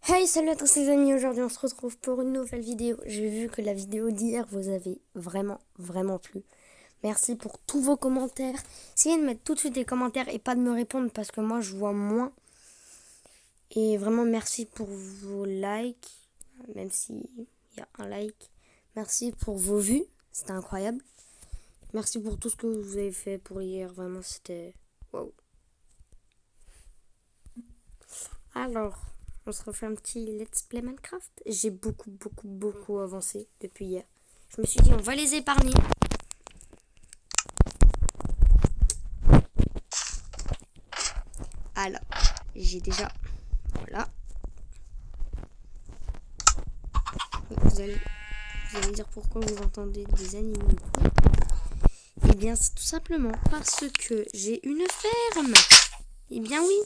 Hey, salut à tous les amis, aujourd'hui on se retrouve pour une nouvelle vidéo. J'ai vu que la vidéo d'hier vous avait vraiment plu. Merci pour tous vos commentaires. Essayez de mettre tout de suite des commentaires et pas de me répondre parce que moi je vois moins. Et vraiment merci pour vos likes, même s'il y a un like. Merci pour vos vues, c'était incroyable. Merci pour tout ce que vous avez fait pour hier, vraiment c'était wow. Alors, on se refait un petit let's play Minecraft. J'ai beaucoup avancé depuis hier. Je me suis dit, on va les épargner. Alors, j'ai déjà... Voilà. Vous allez dire pourquoi vous entendez des animaux. Eh bien, c'est tout simplement parce que j'ai une ferme. Eh bien oui.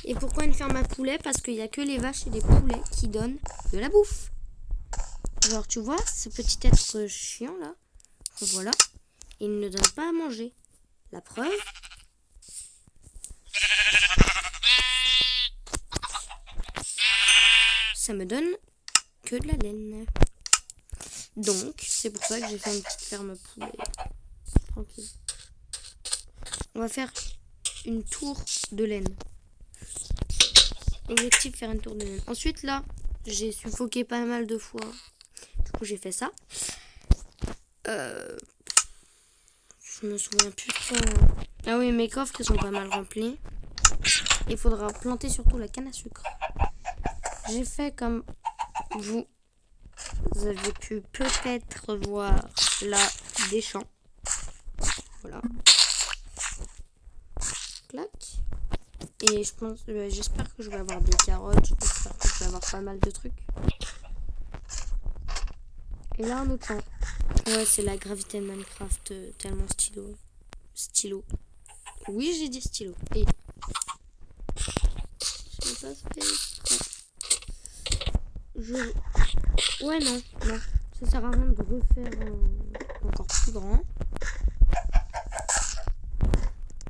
Et pourquoi une ferme à poulets? Parce qu'il n'y a que les vaches et les poulets qui donnent de la bouffe. Genre, tu vois, ce petit être chiant là, voilà, il ne donne pas à manger. La preuve, ça me donne que de la laine. Donc, c'est pour ça que j'ai fait une petite ferme poulet. Tranquille. On va faire une tour de laine. Objectif, faire une tour de laine. Ensuite, là, j'ai suffoqué pas mal de fois. Du coup, j'ai fait ça. Je me souviens plus trop. Ah oui, mes coffres, ils sont pas mal remplis. Il faudra planter surtout la canne à sucre. J'ai fait comme vous avez pu peut-être voir là des champs. Voilà. Clac. Et je pense, j'espère que je vais avoir des carottes. J'espère que je vais avoir pas mal de trucs. Et là un autre champ. Ouais, c'est la gravité de Minecraft tellement stylo. Oui, j'ai dit stylo. Et je sais pas ouais, non. Ça sert à rien de refaire encore plus grand.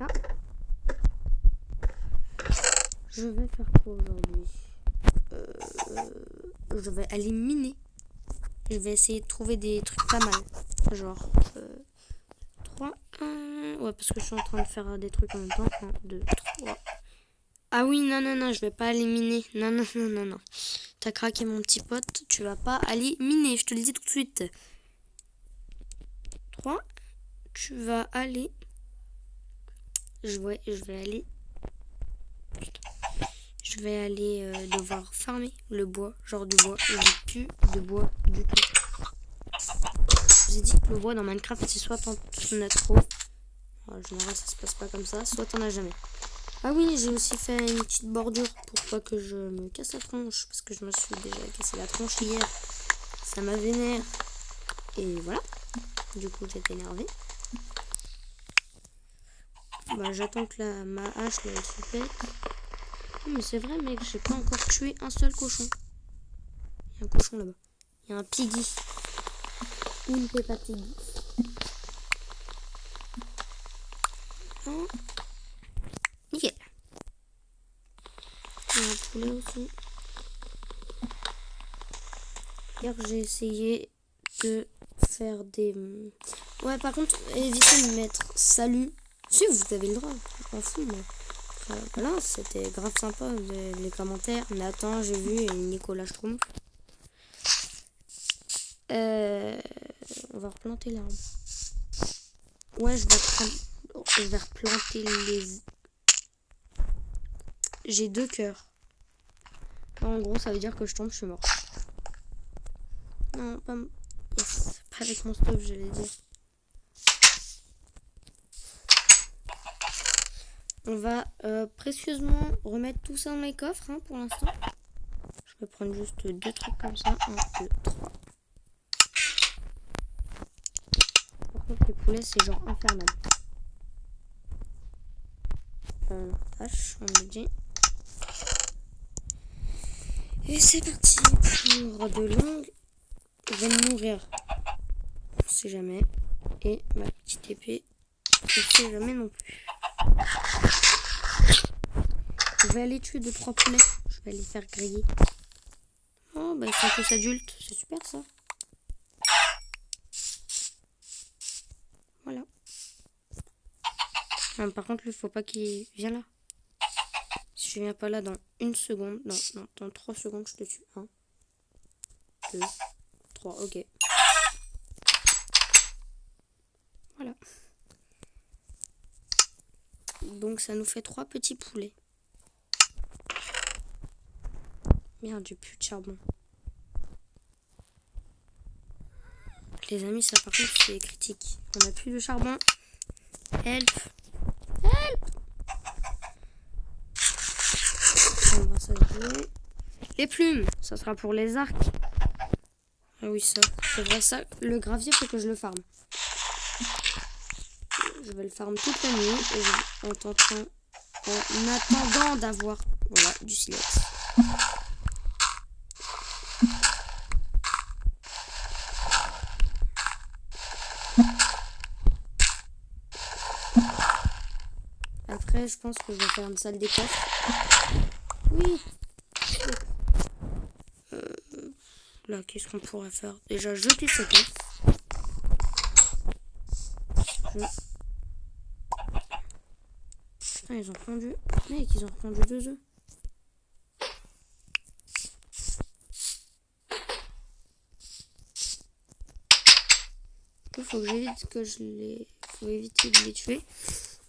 Ah. Je vais faire quoi aujourd'hui? Je vais aller miner. Je vais essayer de trouver des trucs pas mal. Genre 3, 1. Ouais, parce que je suis en train de faire des trucs en même temps. 1, 2, 3. Ah oui, non, je vais pas aller miner. Non. T'as craqué, mon petit pote. Tu vas pas aller miner, je te le dis tout de suite. 3. Tu vas aller... Je vais aller devoir farmer le bois. Genre du bois. J'ai plus de bois du tout. Je vous ai dit que le bois dans Minecraft, c'est soit t'en as trop. En général, ça se passe pas comme ça. Soit t'en as jamais. Ah oui, j'ai aussi fait une petite bordure pour pas que je me casse la tronche. Parce que je me suis déjà cassé la tronche hier. Ça m'a vénère. Et voilà. Du coup, j'étais énervée. Bah, j'attends que ma hache là, elle se pète. Oh, mais c'est vrai, mec, j'ai pas encore tué un seul cochon. Il y a un cochon là-bas. Il y a un piggy. Une Peppa Piggy. Oh. Nickel. Il y a un poulet aussi. Hier, j'ai essayé de faire des... Ouais, par contre, évitez de mettre salut. Si, vous avez le droit. Je m'en fous, mais... voilà, c'était grave sympa, les commentaires. Nathan, j'ai vu, et Nicolas Schtroumpf. On va replanter l'arbre. Ouais, je vais replanter les... J'ai 2 cœurs. En gros, ça veut dire que je tombe, je suis mort. Non, pas... Yes, pas avec mon stove, j'allais dire. On va précieusement remettre tout ça dans mes coffres pour l'instant. Je vais prendre juste 2 trucs comme ça. 1, 2, 3. Par contre, les poulets, c'est genre infernal. Hache, on le dit. Et c'est parti pour de longues. Je vais me mourir. On sait jamais. Et ma petite épée. Je sais jamais non plus. Je vais aller tuer 2-3 poulets. Je vais les faire griller. bah ils sont tous adultes. C'est super ça. Voilà. Non, par contre, lui, faut pas qu'il vienne là. Si je viens pas là dans 1 seconde, non, dans 3 secondes, je te tue. 1, 2, 3, ok. Voilà. Donc ça nous fait 3 petits poulets. Merde, j'ai plus de charbon. Les amis, ça par contre c'est critique. On a plus de charbon. Help. Help. On va s'ajuster. Les plumes, ça sera pour les arcs. Ah oui, ça, c'est vrai ça. Le gravier, faut que je le farme. Je vais le farm toute la nuit et en attendant d'avoir, voilà, du silex. Après, je pense que je vais faire une salle des coffres. Oui. Là, qu'est-ce qu'on pourrait faire? Déjà, jeter ce coffre. Putain, ils ont pondu. Mec, ils ont pondu 2 œufs. Il faut que j'évite que je les... faut éviter de les tuer.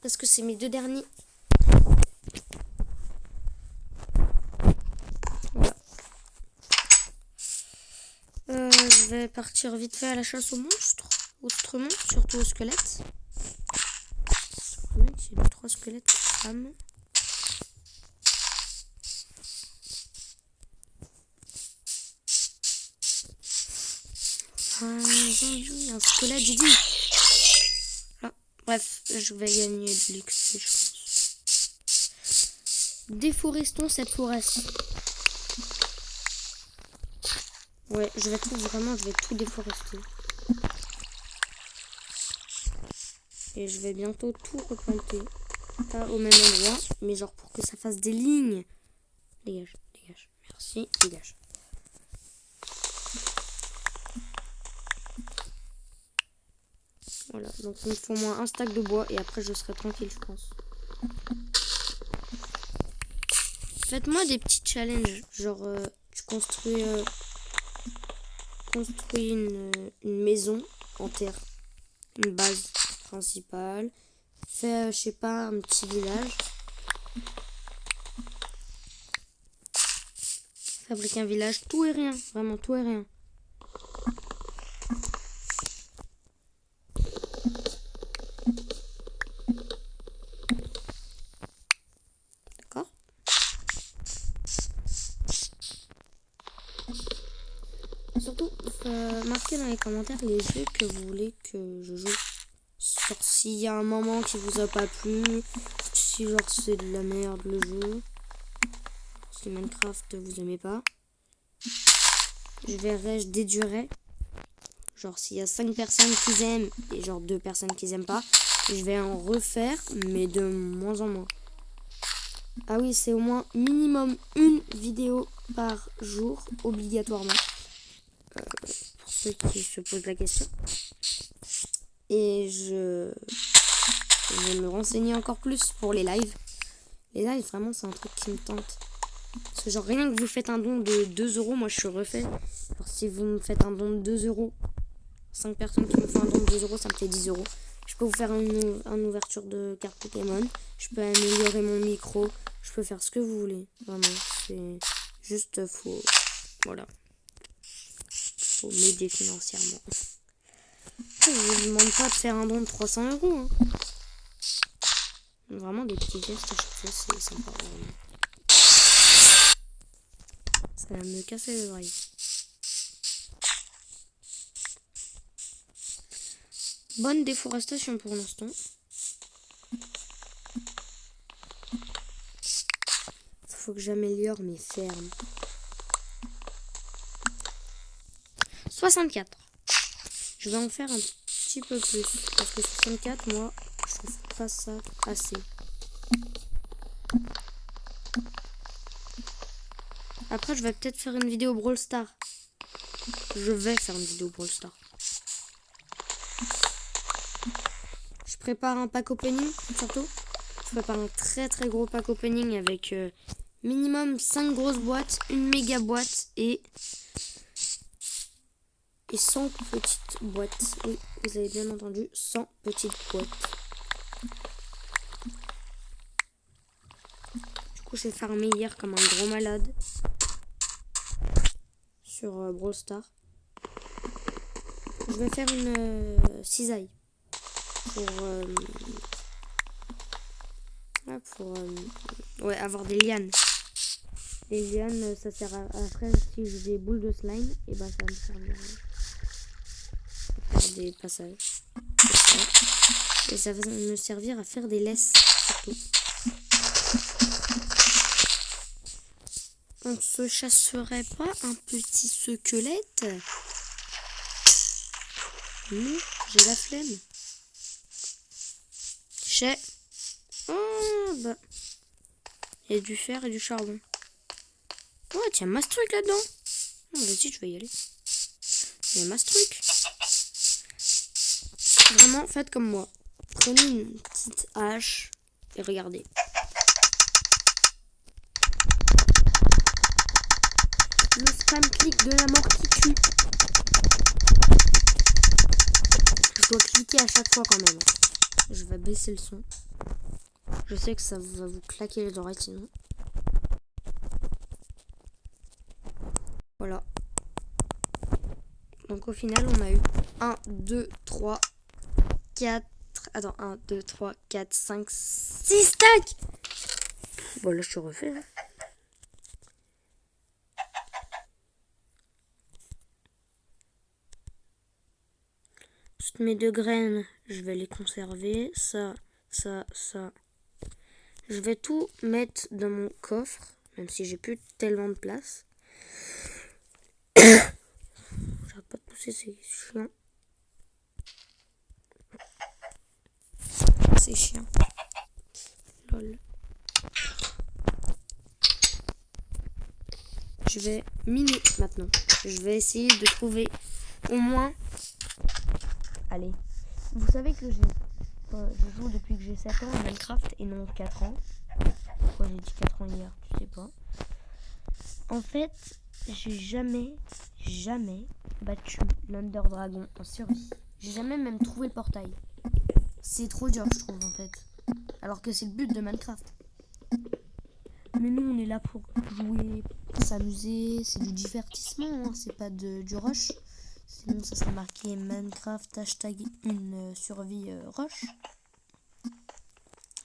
Parce que c'est mes 2 derniers. Voilà. Je vais partir vite fait à la chasse aux monstres. Autrement, surtout aux squelettes. J'ai 3 squelettes qui crament. Il y a un squelette, j'ai dit. Là. Bref, je vais gagner de l'XP, je pense. Déforestons cette forêt. Ouais, je vais tout déforester. Et je vais bientôt tout replanter. Pas au même endroit, mais genre pour que ça fasse des lignes. Dégage, dégage. Merci, dégage. Voilà, donc il me faut au moins un stack de bois et après je serai tranquille, je pense. Faites-moi des petits challenges, genre tu construis une maison en terre, une base principale. Fais, je sais pas, un petit village. Fabrique un village, tout et rien, vraiment tout et rien. D'accord? Surtout, marquez dans les commentaires les jeux que vous voulez que je joue. Genre s'il y a un moment qui vous a pas plu, si genre c'est de la merde le jeu, si Minecraft vous aimez pas, je déduirai. Genre s'il y a 5 personnes qui aiment et genre 2 personnes qui aiment pas, je vais en refaire mais de moins en moins. Ah oui, c'est au moins minimum une vidéo par jour obligatoirement. Pour ceux qui se posent la question. Et je vais me renseigner encore plus pour les lives. Les lives, vraiment, c'est un truc qui me tente. Parce que genre, rien que vous faites un don de 2 €, moi, je suis refait. Alors, si vous me faites un don de 2 €, 5 personnes qui me font un don de 2 €, ça me fait 10 €. Je peux vous faire une ouverture de carte Pokémon. Je peux améliorer mon micro. Je peux faire ce que vous voulez. Vraiment, c'est juste faut... Voilà. Faut m'aider financièrement. Je vous demande pas de faire un don de 300 €. Hein. Vraiment des petits gestes à chaque fois, c'est sympa. Ça va me casser les oreilles. Bonne déforestation pour l'instant. Faut que j'améliore mes fermes. 64. Je vais en faire un petit peu plus. Parce que 64, moi, je trouve pas ça assez. Après, je vais peut-être faire une vidéo Brawl Stars. Je vais faire une vidéo Brawl Stars. Je prépare un pack opening, surtout. Je prépare un très très gros pack opening avec minimum 5 grosses boîtes, une méga boîte et 100 petites boîtes. Oui, vous avez bien entendu, 100 petites boîtes. Du coup, j'ai farmé hier comme un gros malade sur Brawl Stars. Je vais faire une cisaille pour avoir des lianes. Les lianes, ça sert après si j'ai des boules de slime, et bah ça va me servir à faire des passages. Et ça va me servir à faire des laisses surtout. On ne se chasserait pas un petit squelette? Non, j'ai la flemme. Oh bah. Il y a du fer et du charbon. Oh tiens, Mastruc là-dedans. Oh, vas-y, je vais y aller. Il y a Mastruc. Vraiment, faites comme moi. Prenez une petite hache et regardez. Le spam clic de la mort qui tue. Je dois cliquer à chaque fois quand même. Je vais baisser le son. Je sais que ça va vous claquer les oreilles sinon. Voilà. Donc au final, on a eu 1, 2, 3, 4... Attends, 1, 2, 3, 4, 5, 6 stacks. Bon, là, je te refais. Hein. Toutes mes 2 graines, je vais les conserver. Ça. Je vais tout mettre dans mon coffre, même si j'ai plus tellement de place. J'arrête pas de pousser, c'est chiant. C'est chiant. Lol. Je vais miner maintenant. Je vais essayer de trouver au moins... Allez. Vous savez que je joue depuis que j'ai 7 ans à Minecraft et non 4 ans. Pourquoi j'ai dit 4 ans hier, je sais pas. En fait, j'ai jamais battu l'Under Dragon en survie. J'ai jamais même trouvé le portail. C'est trop dur, je trouve, en fait. Alors que c'est le but de Minecraft. Mais nous, on est là pour jouer, s'amuser. C'est du divertissement, hein. C'est pas du rush. Sinon, ça serait marqué Minecraft hashtag une survie rush.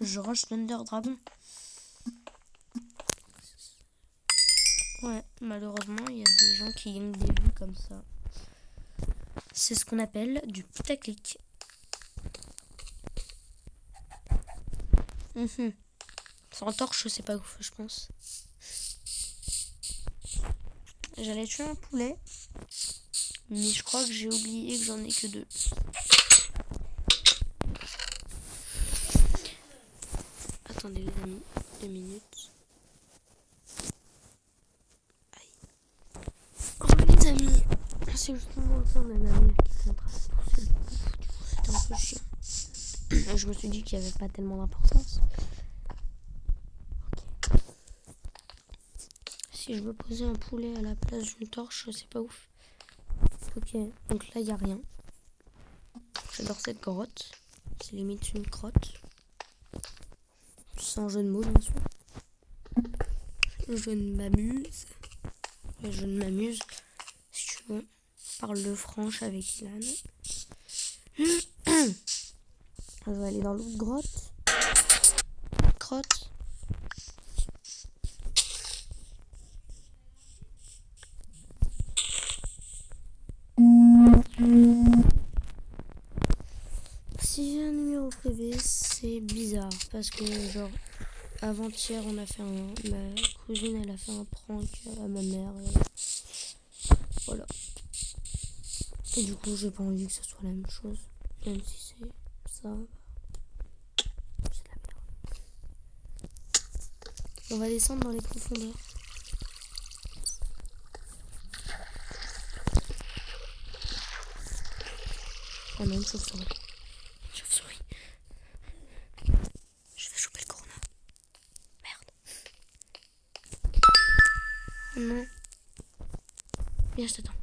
Je rush l'Under Dragon. Ouais, malheureusement, il y a des gens qui gagnent des vues comme ça. C'est ce qu'on appelle du putaclic. Sans torche, c'est pas ouf, je pense. J'allais tuer un poulet, mais je crois que j'ai oublié que j'en ai que 2. Attendez les amis, 2 minutes. Aïe. Oh les amis, c'est justement le temps de ma mère qui est en train de pousser le coup. C'était un peu chiant. Je me suis dit qu'il n'y avait pas tellement d'importance. Ok. Si je veux poser un poulet à la place d'une torche, c'est pas ouf. Ok, donc là il n'y a rien. J'adore cette grotte. C'est limite une grotte. Sans jeu de mots, bien sûr. Je ne m'amuse. Je ne m'amuse, si tu veux. Parle de franche avec Ilan. Je vais aller dans l'autre grotte. Grotte. Si j'ai un numéro privé, c'est bizarre. Parce que, genre, avant-hier, ma cousine, elle a fait un prank à ma mère. Et voilà. Et du coup, j'ai pas envie que ce soit la même chose. Même si c'est ça. C'est la merde. On va descendre dans les profondeurs. Oh non, une chauve-souris. Chauve-souris. Je vais choper le corona. Merde. Oh non. Viens, je t'attends.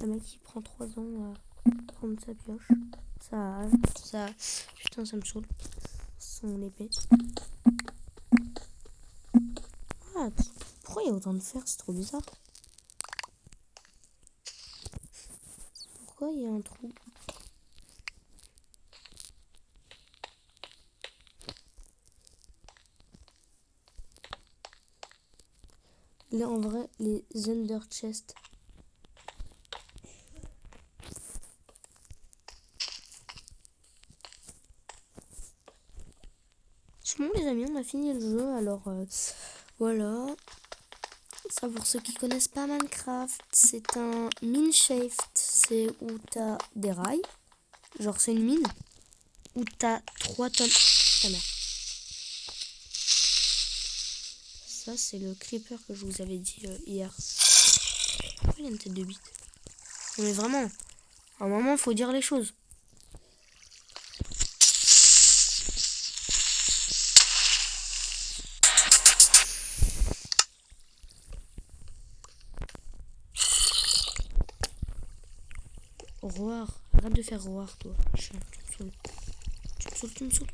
Le mec qui prend 3 ans à prendre sa pioche. Ça. Putain, ça me saoule. Son épée. Ah, pourquoi il y a autant de fer? C'est trop bizarre. Pourquoi il y a un trou? Là, en vrai, les Ender Chest. Bon, les amis, on a fini le jeu. Alors, voilà. Ça, pour ceux qui connaissent pas Minecraft, c'est un mine shaft. C'est où t'as des rails. Genre, c'est une mine. Où t'as 3 tonnes. Ta mère. Ça, c'est le creeper que je vous avais dit hier. Pourquoi il y a une tête de bite? Non, mais vraiment, à un moment, faut dire les choses. Roar, arrête de faire roar, toi. Chien, tu me saoules. Tu me saoules.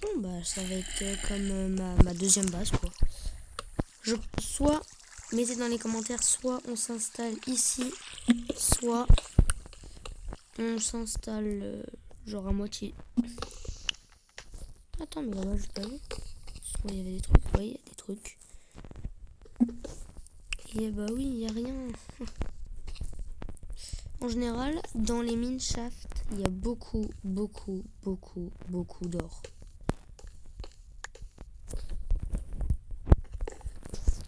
Bon, bah, ça va être comme ma deuxième base, quoi. Soit, mettez dans les commentaires, soit on s'installe ici, soit on s'installe genre à moitié. Attends, mais là-bas, j'ai pas vu. Il y avait des trucs, oui, il y a des trucs. Et bah oui, il n'y a rien. En général, dans les mines shaft, il y a beaucoup d'or.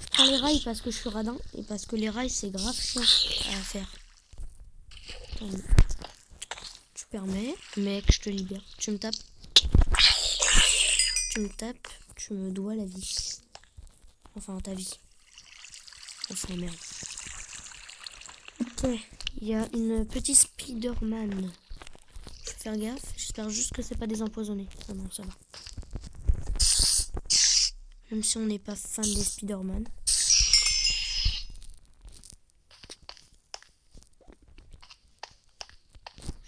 Je prends les rails parce que je suis radin et parce que les rails, c'est grave chiant à faire. Attends, tu permets, mec, je te libère. Tu me tapes, tu me dois la vie. Enfin, ta vie. Enfin, merde. Ok, il y a une petite Spider-Man. Je vais faire gaffe. J'espère juste que c'est pas des empoisonnés. Ah non, ça va. Même si on n'est pas fan des Spider-Man.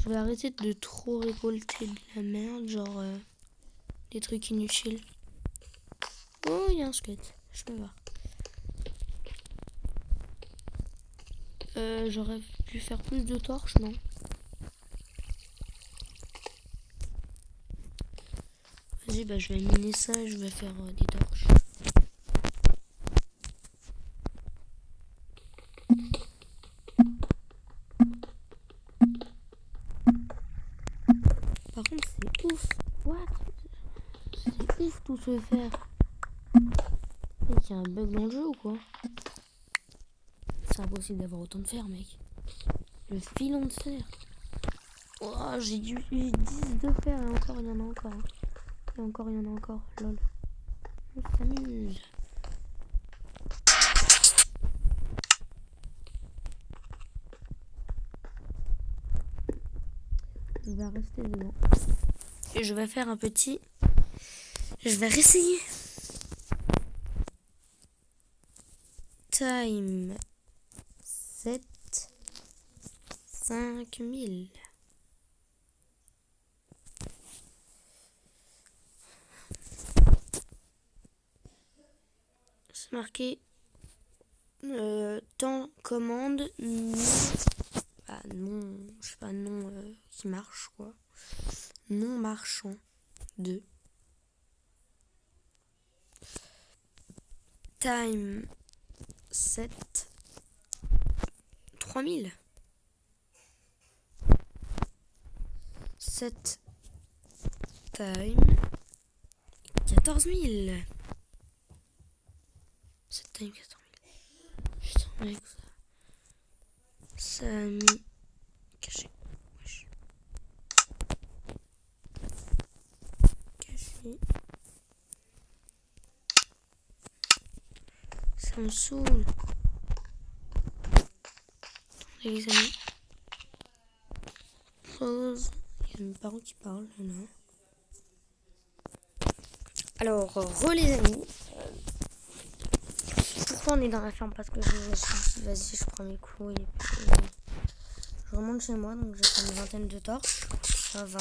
Je vais arrêter de trop récolter de la merde. Genre des trucs inutiles. Oh, il y a un squelette. Je me barre. J'aurais pu faire plus de torches, non? Vas-y, bah je vais miner ça et je vais faire des torches. Par contre, c'est ouf. What? C'est ouf tout ce fer. Mec, y a un bug dans le jeu ou quoi? C'est impossible d'avoir autant de fer, mec. Le filon de fer. Oh, j'ai 10 de fer et encore, il y en a encore. Et encore, il y en a encore. Lol. On s'amuse. Je vais rester devant. Et je vais faire un petit... Je vais réessayer. Time 7 5000. C'est marqué temps commande non, non, je sais pas, non qui marche quoi. Non marchand 2. Time 7 3000. 7 time 14000. 7 time 14000. Putain mec, ça a mis caché. Wesh. Caché. Ça me saoule. Et les amis. Pause. Il y a mes parents qui parlent là. Alors, les amis. Pourquoi on est dans la ferme? Parce que je me suis dit, vas-y, je prends mes couilles. Et puis, je remonte chez moi, donc j'ai fait une vingtaine de torches. Enfin, 20.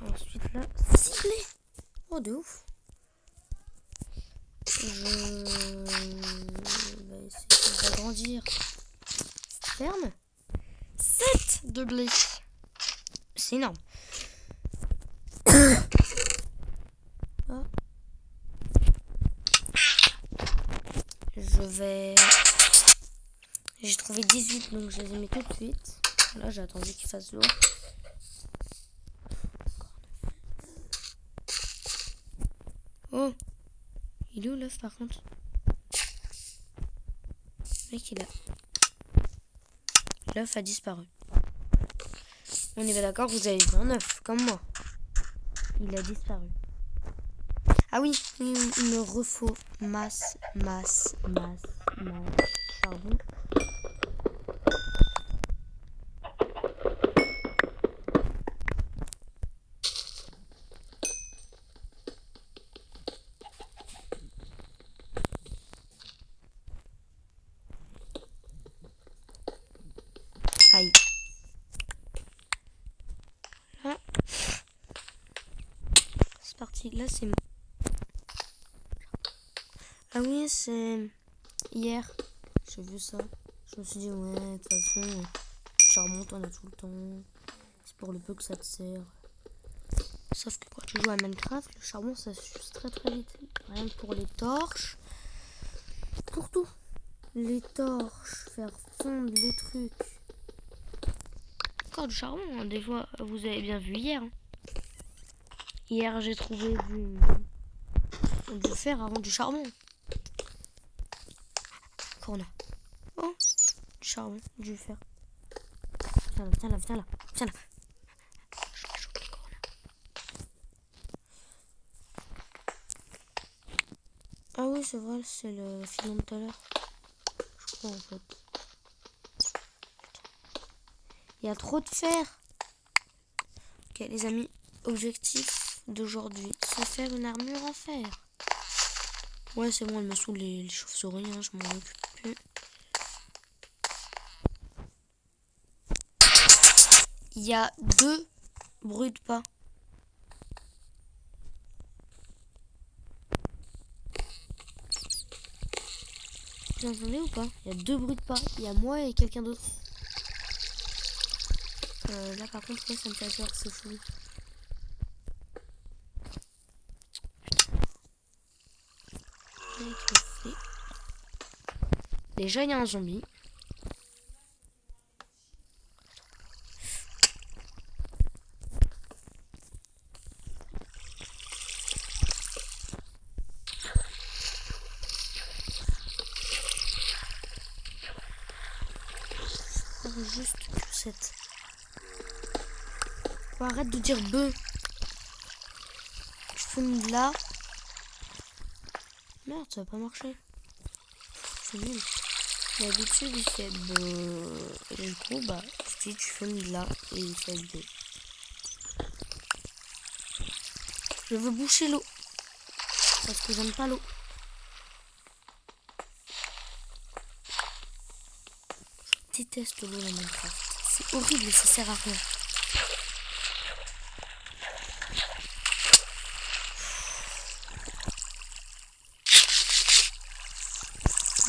Et ensuite là, ciblé. Oh, de ouf. Je vais essayer d'agrandir cette ferme. 7 de blé. C'est énorme. Oh. J'ai trouvé 18, donc je les ai mis tout de suite. Là, j'ai attendu qu'il fasse l'eau. Oh, il est où l'œuf par contre? Mec, il a... L'œuf a disparu. On est bien d'accord, vous avez vu un œuf, comme moi. Il a disparu. Ah oui, il me refaut masse charbon. Aïe. Là. C'est parti. Là, c'est... Ah oui, c'est... Hier, j'ai vu ça. Je me suis dit, ouais, de toute façon, le charbon, t'en as tout le temps. C'est pour le peu que ça te sert. Sauf que quand tu joues à Minecraft, le charbon, ça s'use très très vite. Rien que pour les torches. Pour tout. Les torches, faire fondre les trucs. Encore du charbon, hein. Des fois, vous avez bien vu hier. Hein. Hier, j'ai trouvé du fer avant du charbon. Corona. Oh, du charbon, du fer. Viens là. Je vais choper Corona. Ah oui, c'est vrai, c'est le filon de tout à l'heure. Je crois en fait. Il y a trop de fer. Ok les amis, objectif d'aujourd'hui, c'est faire une armure en fer. Ouais c'est bon, elle me saoule les chauves-souris, hein, je m'en occupe plus. Il y a 2 bruits de pas. Vous entendez ou pas? Il y a 2 bruits de pas. Il y a moi et quelqu'un d'autre. Là par contre ouais, ça me fait peur, c'est fou. Déjà il y a un zombie. Juste que cette... Oh, arrête de dire bœuf. Je fume là. Merde, ça va pas marcher. C'est nul. D'habitude, il fait bœuf. Et du coup, bah, je dis tu fumes là et il fait bœuf. Je veux boucher l'eau. Parce que j'aime pas l'eau. Je déteste l'eau dans Minecraft. C'est horrible et ça sert à rien.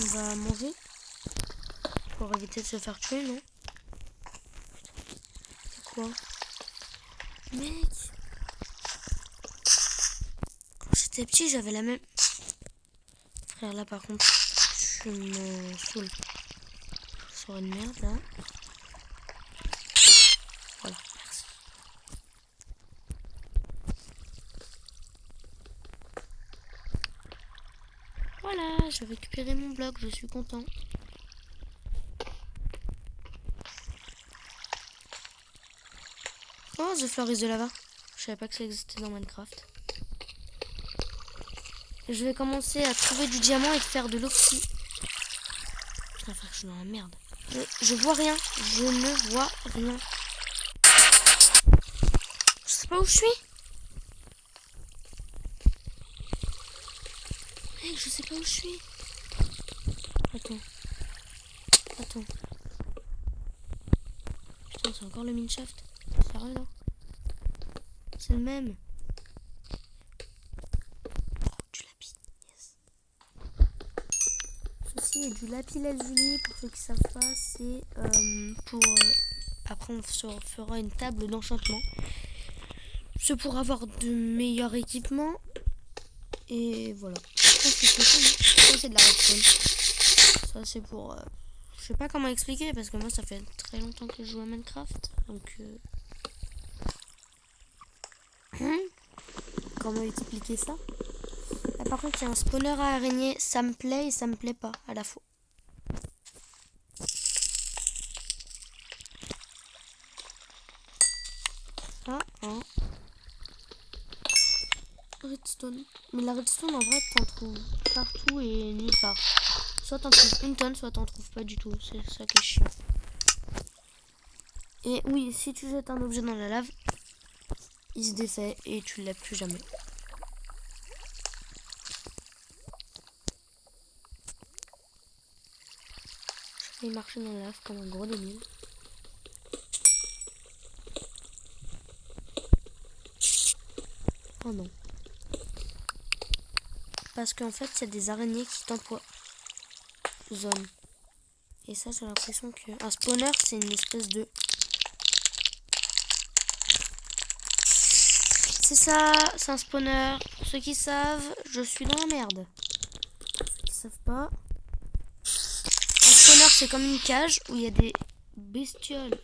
On va manger pour éviter de se faire tuer, non? C'est quoi? Mec! Quand j'étais petit, j'avais la même... Frère, là par contre, je me saoule. Sur une merde, là. Voilà, merci. Voilà, j'ai récupéré mon bloc, je suis content. Oh, The Floor is the Lava. Je savais pas que ça existait dans Minecraft. Je vais commencer à trouver du diamant et de faire de l'oxy. Putain frère, je suis dans la merde. Je vois rien. Je ne vois rien. Je sais pas où je suis. Mec, je sais pas où je suis. Attends. Putain, c'est encore le mineshaft. Sérieux là? C'est le même. Oh, du lapis. Yes. Ceci est du lapis lazuli. Pour ceux qui savent pas, c'est pour... après, on se fera une table d'enchantement. C'est pour avoir de meilleurs équipements. Et voilà. Je pense que c'est ça. Ça, c'est de la redstone. Ça, c'est pour... je sais pas comment expliquer parce que moi, ça fait très longtemps que je joue à Minecraft. Donc... comment expliquer ça? Là, par contre, il y a un spawner à araignées. Ça me plaît et ça me plaît pas à la fois. Ah, hein. Redstone. Mais la redstone, en vrai, t'en trouves partout et nulle part. Soit t'en trouves une tonne, soit t'en trouves pas du tout. C'est ça qui est chiant. Et oui, si tu jettes un objet dans la lave, il se défait et tu l'as plus jamais. Je vais marcher dans la lave comme un gros débile. Oh non. Parce qu'en fait, il y a des araignées qui t'empoisonnent. Et ça, j'ai l'impression que... Un spawner, c'est une espèce de... C'est ça, c'est un spawner. Pour ceux qui savent, je suis dans la merde. Pour ceux qui savent pas... Un spawner, c'est comme une cage où il y a des bestioles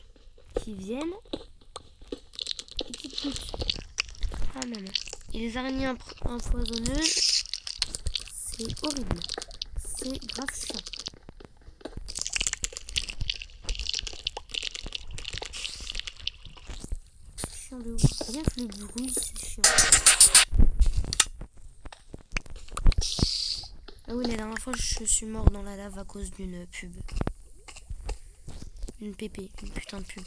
qui viennent et qui te piquent. Ah non, non. Et les araignées empoisonneuses, c'est horrible. C'est grave chiant. C'est chiant de ouf. Rien que le bruit, c'est chiant. Ah oui, la dernière fois, je suis mort dans la lave à cause d'une pub. Une pépé, une putain de pub.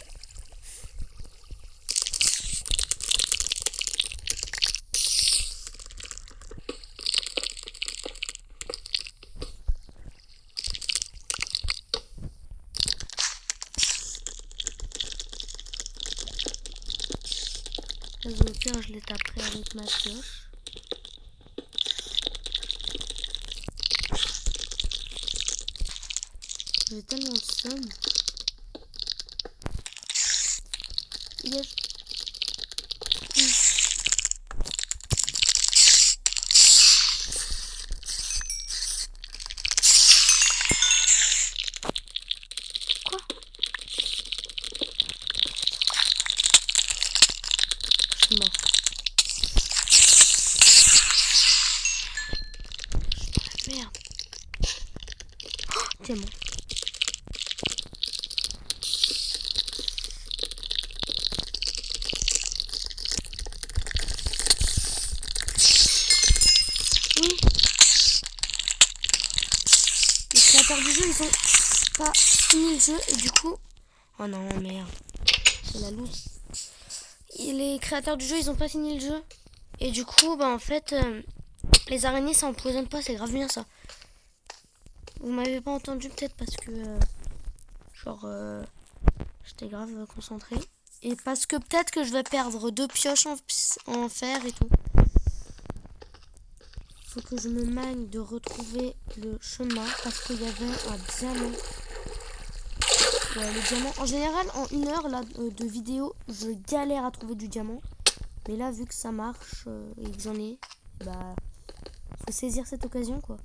Au pire, je les taperai avec ma pioche. J'ai tellement de somme. Yes. Quoi? Je suis mort. Merde. Oh, tellement. Oui. Les créateurs du jeu, ils ont pas fini le jeu et du coup... Oh non, merde. C'est la loose. Et les créateurs du jeu, ils ont pas fini le jeu. Et du coup, bah en fait, les araignées, ça empoisonne pas, c'est grave bien ça. Vous m'avez pas entendu peut-être parce que... j'étais grave concentrée. Et parce que peut-être que je vais perdre 2 pioches en fer et tout. Faut que je me magne de retrouver le chemin parce qu'il y avait un diamant. Ouais, le diamant. En général, en 1 heure là, de vidéo, je galère à trouver du diamant. Mais là, vu que ça marche et que j'en ai, bah, faut saisir cette occasion quoi.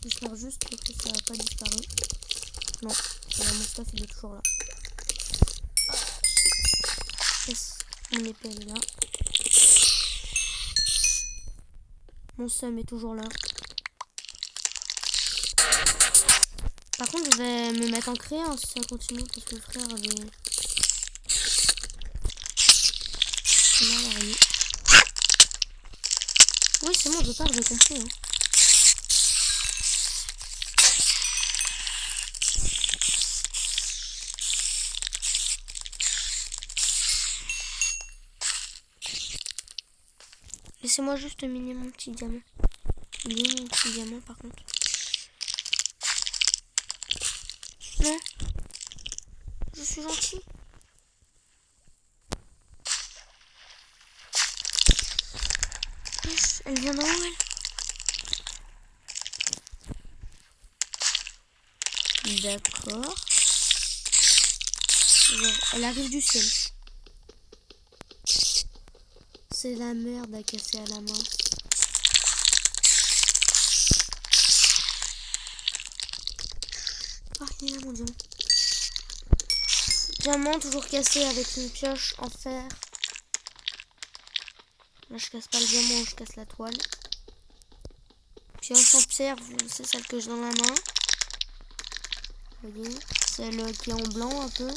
J'espère juste que ça n'a pas disparu. Non, mon stuff il est toujours là. Yes, mon épée elle est là. Mon seum est toujours là. Par contre, je vais me mettre en créa si ça continue parce que le frère avait... C'est bon, je pars, j'ai compris. Hein. Laissez-moi juste miner mon petit diamant. Miner mon petit diamant par contre. Non. Je suis gentil. Elle vient d'en haut, elle. D'accord. Elle arrive du ciel. C'est la merde à casser à la main. Ah, il est là mon diamant. Diamant toujours cassé avec une pioche en fer. Là je casse pas le diamant, je casse la toile. Pioche en pierre, c'est celle que j'ai dans la main. Vous voyez, celle qui est en blanc un peu.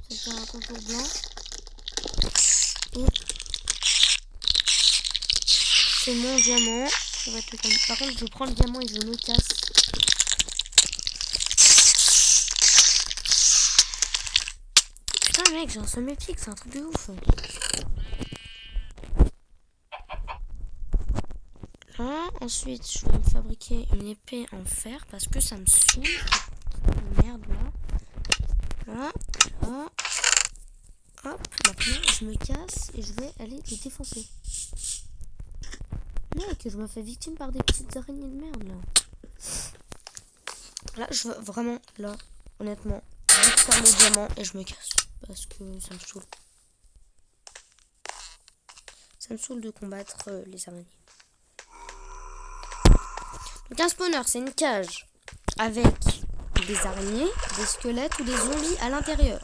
Celle qui a un contour blanc. Et c'est mon diamant. Ça va être comme... Par contre je prends le diamant et je me casse. Putain mec, j'ai un sommet pique, c'est un truc de ouf. Là, ensuite je vais me fabriquer une épée en fer parce que ça me saoule. Merde là. Là, là. Hop, maintenant je me casse et je vais aller les défoncer. Mec, je me fais victime par des petites araignées de merde là. Là, je veux vraiment, là, honnêtement, récupérer le diamant et je me casse. Parce que ça me saoule. Ça me saoule de combattre les araignées. Donc un spawner, c'est une cage avec des araignées, des squelettes ou des zombies à l'intérieur.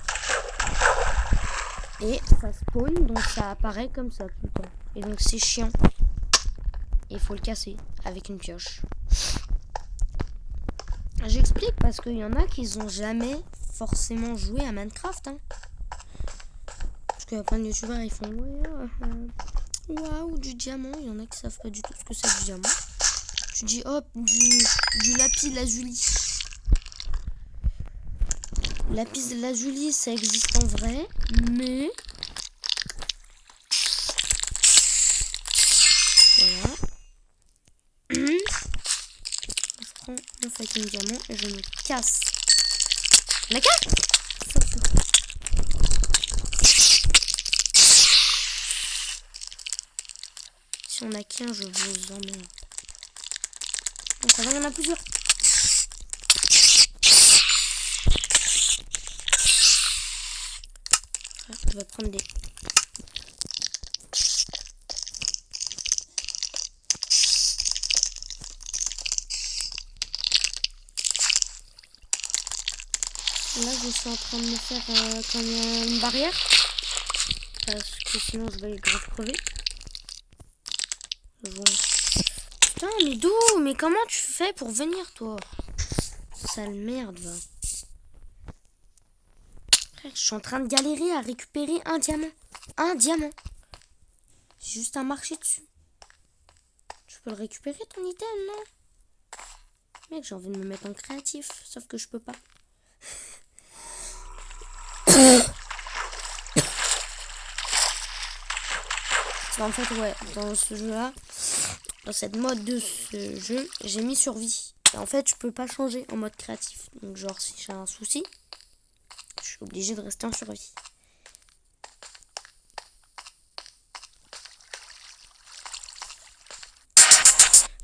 Et ça spawn, donc ça apparaît comme ça tout le temps. Et donc c'est chiant. Et il faut le casser avec une pioche. J'explique parce qu'il y en a qui n'ont jamais forcément joué à Minecraft. Hein. Parce qu'il y a plein de youtubeurs, ils font waouh, du diamant. Il y en a qui savent pas du tout ce que c'est du diamant. Tu dis hop, du lapis lazuli. Lapis lazuli, ça existe en vrai, mais voilà. Je prends mon fucking diamant et je me casse. La carte. Si on a qu'un, je vous emmerde. Donc ça va, il y en a plusieurs. Je vais prendre des... Là, je suis en train de me faire comme une barrière. Parce que sinon, je vais grave crever. Bon. Putain, mais d'où? Mais comment tu fais pour venir, toi? Sale merde, va. Frère, je suis en train de galérer à récupérer un diamant. Un diamant. J'ai juste à marcher dessus. Tu peux le récupérer, ton item, non? Mec, j'ai envie de me mettre en créatif. Sauf que je peux pas. En fait, ouais, dans ce jeu-là, dans cette mode de ce jeu, j'ai mis survie. Et en fait, je peux pas changer en mode créatif. Donc, genre, si j'ai un souci, je suis obligée de rester en survie.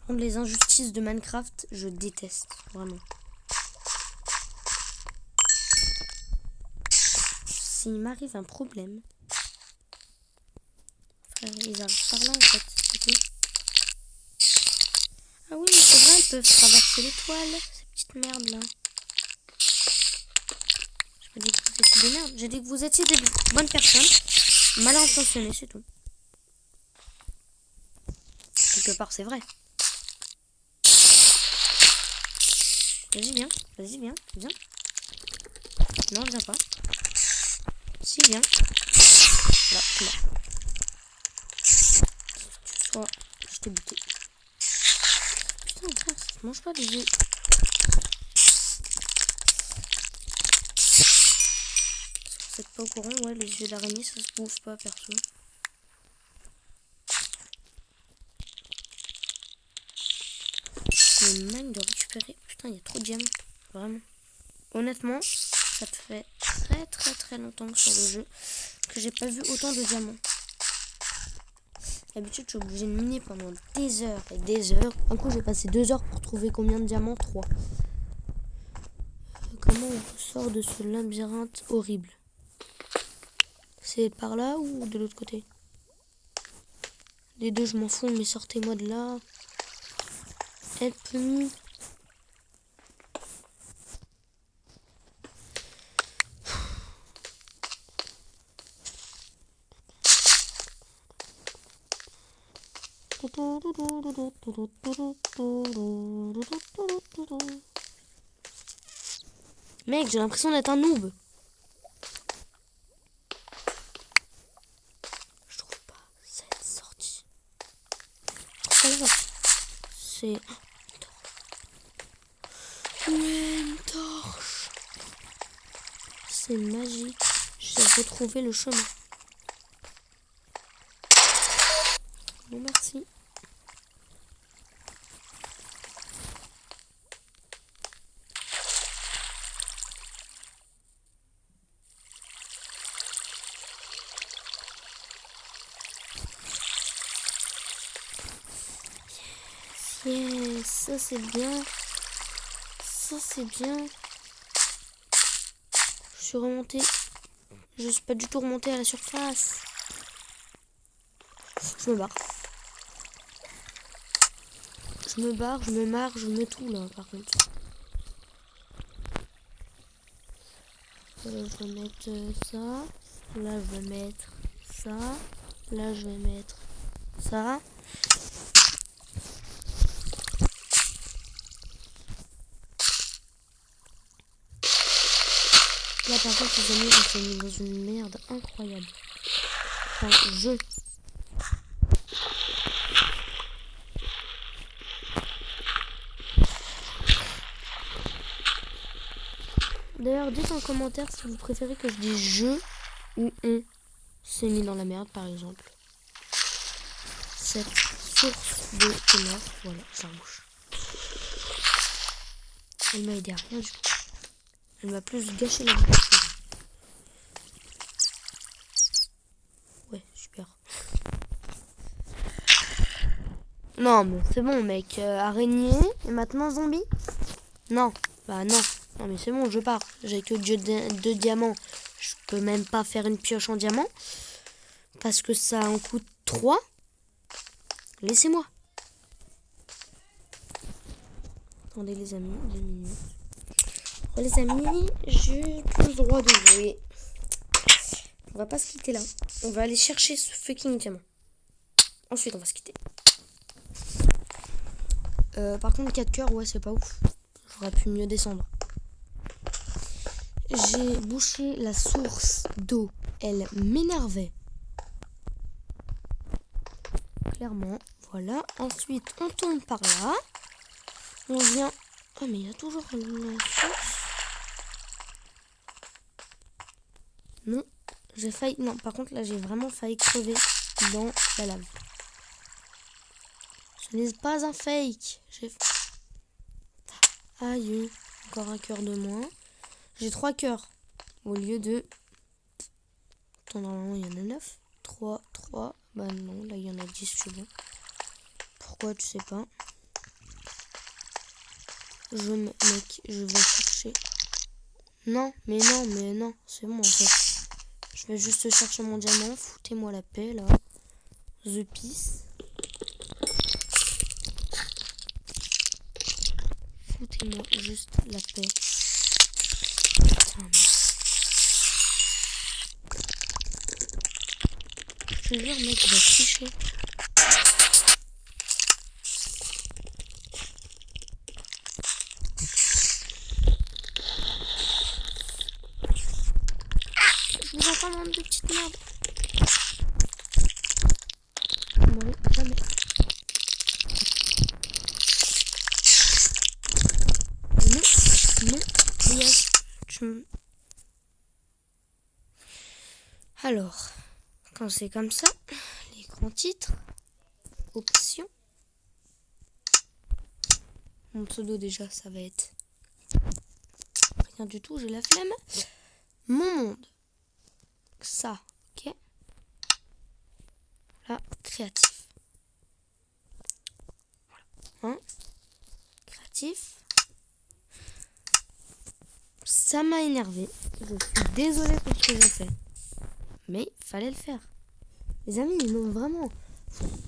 Donc, les injustices de Minecraft, je déteste, vraiment. S'il m'arrive un problème... Ils arrivent par là en fait. Okay. Ah oui, mais c'est vrai, ils peuvent traverser l'étoile, ces petites merdes là. J'ai pas dit que vous étiez des merdes, j'ai dit que vous étiez des bonnes personnes, mal intentionnées, c'est tout. Quelque part, c'est vrai. Vas-y, viens, viens. Non, viens pas. Si, viens. Là, tu mort. t'ai buté. Putain, frère, ça se mange pas les yeux. Vous êtes pas au courant, ouais, les yeux d'araignée, ça se bouffe pas, perso. C'est une de récupérer. Putain, il y a trop de diamants. Vraiment. Honnêtement, ça fait très longtemps sur le jeu que j'ai pas vu autant de diamants. D'habitude, je suis obligée de miner pendant des heures et des heures. Un coup, j'ai passé 2 heures pour trouver combien de diamants? 3. Comment on sort de ce labyrinthe horrible? C'est par là ou de l'autre côté? Les deux, je m'en fous, mais sortez-moi de là. Help-me. Mec, j'ai l'impression d'être un noob. Je trouve pas cette sortie. C'est une torche. C'est magique. J'ai retrouvé le chemin. Bon, merci. Yes, ça c'est bien. Ça c'est bien. Je suis remontée. Je suis pas du tout remontée à la surface. Je me barre. Je me barre, je me marre, je me tout là par contre. Je vais mettre ça. Là je vais mettre ça. Là je vais mettre ça. Là par contre les amis, on s'est mis dans une merde incroyable. Enfin, D'ailleurs, dites en commentaire si vous préférez que je dise je ou on s'est mis dans la merde, par exemple. Cette source de ténèbres, voilà, ça bouge. Elle m'a aidé à rien du tout. Elle m'a plus gâché la vie. Ouais, super. Non, mais c'est bon, mec. Araignée et maintenant zombie? Non, bah non. Non mais c'est bon, je pars. J'ai que 2 diamants. Je peux même pas faire une pioche en diamant. Parce que ça en coûte 3. Laissez-moi. Attendez les amis, 2 minutes. Bon, les amis, j'ai plus le droit de jouer. On va pas se quitter là. On va aller chercher ce fucking diamant. Ensuite on va se quitter. Par contre 4 cœurs, ouais c'est pas ouf. J'aurais pu mieux descendre. J'ai bouché la source d'eau. Elle m'énervait. Clairement. Voilà. Ensuite, on tombe par là. On vient... Oh, mais il y a toujours la source. Non. J'ai failli... Non, par contre, là, j'ai vraiment failli crever dans la lave. Ce n'est pas un fake. Aïe. Encore un cœur de moins. J'ai 3 cœurs au lieu de... Attends, normalement, il y en a 9. 3. Bah non, là, il y en a 10, c'est bon. Pourquoi, tu sais pas. Mec, je vais chercher... Non, mais non. C'est bon, en fait. Je vais juste chercher mon diamant. Foutez-moi la paix, là. The Peace. Foutez-moi juste la paix. Putain, je te jure, mec, il va tricher. Je vous entends dans de petites merdes. Je mourrai jamais. Alors, quand c'est comme ça, l'écran titre, options. Mon pseudo déjà, ça va être rien du tout, j'ai la flemme. Mon monde. Ça, ok. Là, créatif. Voilà. Créatif. Ça m'a énervé. Je suis désolée pour ce que j'ai fait. Mais il fallait le faire. Les amis, non, vraiment.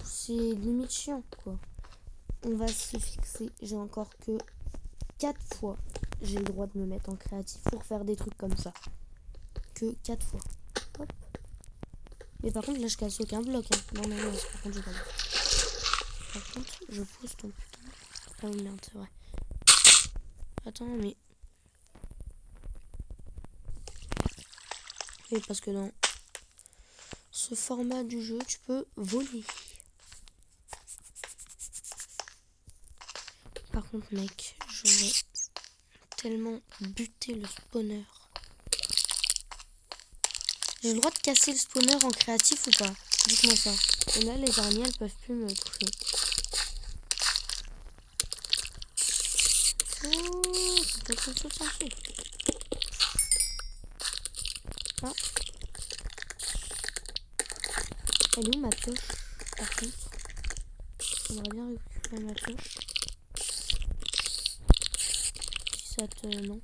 C'est limite chiant, quoi. On va se fixer. J'ai encore que 4 fois. J'ai le droit de me mettre en créatif pour faire des trucs comme ça. Que 4 fois. Hop. Mais par contre, là, je casse aucun bloc. Hein. Non, non, non, par contre, je pas. Par contre, je pose ton putain. Ah oui, merde, c'est vrai. Attends, mais... Oui, parce que dans ce format du jeu, tu peux voler. Par contre, mec, je vais tellement buter le spawner. J'ai le droit de casser le spawner en créatif ou pas? Dites-moi ça. Et là, les araignées, elles peuvent plus me toucher. Oh, c'est ah. Elle est où ma pioche? Par contre, j'aimerais bien récupérer ma pioche. Si ça te... non.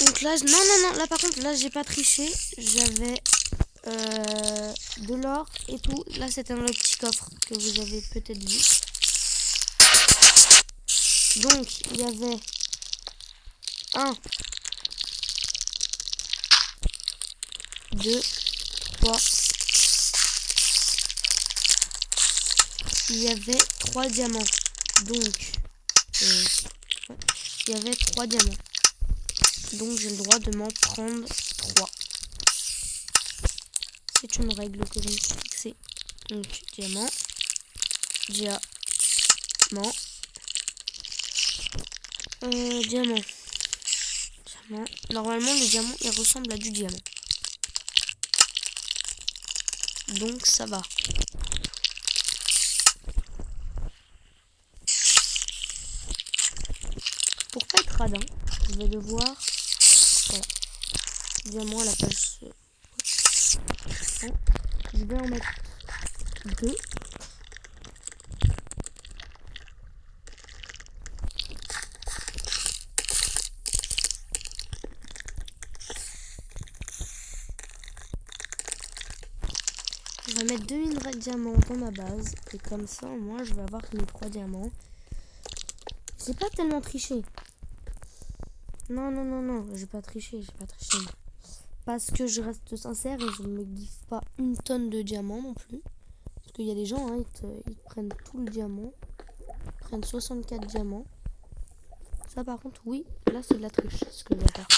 Donc là, non, là par contre, là j'ai pas triché. J'avais de l'or et tout. Là c'était dans le petit coffre que vous avez peut-être vu. Donc il y avait 1, 2, 3. Il y avait 3 diamants. Donc il y avait 3 diamants. Donc j'ai le droit de m'en prendre 3. C'est une règle que je me suis fixée. Donc diamant, diamant, diamant. Normalement le diamant il ressemble à du diamant. Donc ça va. Pour pas être radin, je vais devoir... Voilà. Diamant à la place... Je vais en mettre 2. Je vais mettre 2 minerais de diamants dans ma base. Et comme ça, moi, je vais avoir mes 3 diamants. J'ai pas tellement triché. Non, j'ai pas triché, Parce que je reste sincère et je ne me giffe pas une tonne de diamants non plus. Parce qu'il y a des gens, hein, ils prennent tout le diamant. Ils prennent 64 diamants. Ça par contre, oui, là c'est de la triche, ce que je vais faire.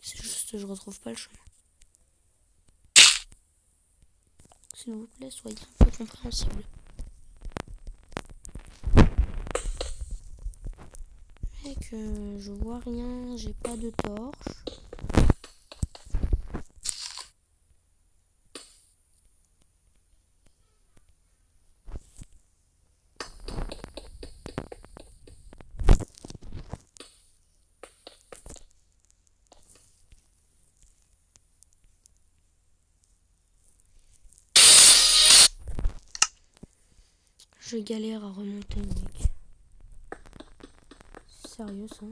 C'est juste que je retrouve pas le chemin. S'il vous plaît, soyez un peu compréhensible. Mec, je vois rien, j'ai pas de torche. Je galère à remonter, mec. C'est sérieux, ça?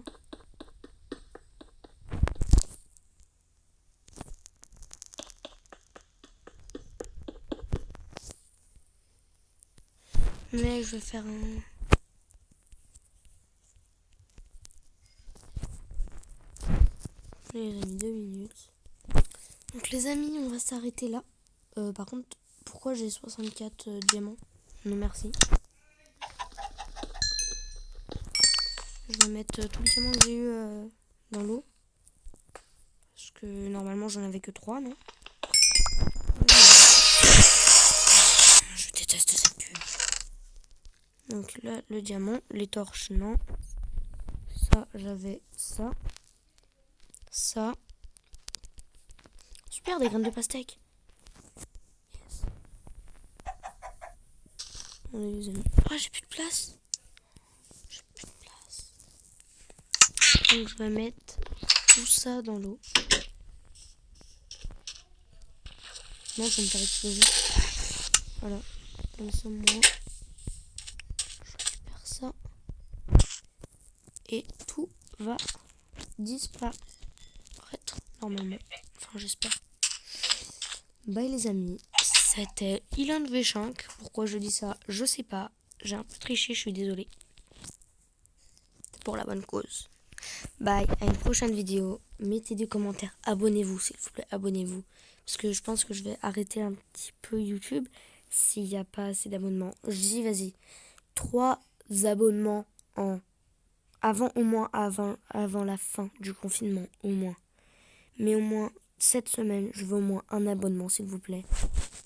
Mais je vais faire un... Les amis, 2 minutes. Donc les amis, on va s'arrêter là. Par contre, pourquoi j'ai 64 diamants? Non merci. Je vais mettre tout le diamant que j'ai eu dans l'eau. Parce que normalement j'en avais que 3, non? Je déteste cette pub. Donc là, le diamant, les torches, non. ça, j'avais ça. Ça. Super, des graines de pastèque. Yes. Allez, les amis. Oh, j'ai plus de place. J'ai plus de place. Donc, je vais mettre tout ça dans l'eau. Non, ça me fait exploser. Voilà. Comme ça, moi, je récupère ça. Et tout va disparaître normalement. Enfin, j'espère. Bye les amis. C'était Ilan V5. Pourquoi je dis ça, je sais pas. J'ai un peu triché, je suis désolée. C'est pour la bonne cause. Bye, à une prochaine vidéo. Mettez des commentaires. Abonnez-vous, s'il vous plaît. Abonnez-vous. Parce que je pense que je vais arrêter un petit peu YouTube s'il n'y a pas assez d'abonnements. Je dis, vas-y. 3 abonnements avant la fin du confinement. Au moins. Mais au moins, cette semaine, je veux au moins un abonnement, s'il vous plaît.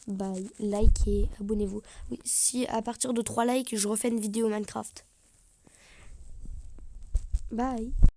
Bye. Likez, abonnez-vous. Oui, si à partir de 3 likes, je refais une vidéo Minecraft. Bye.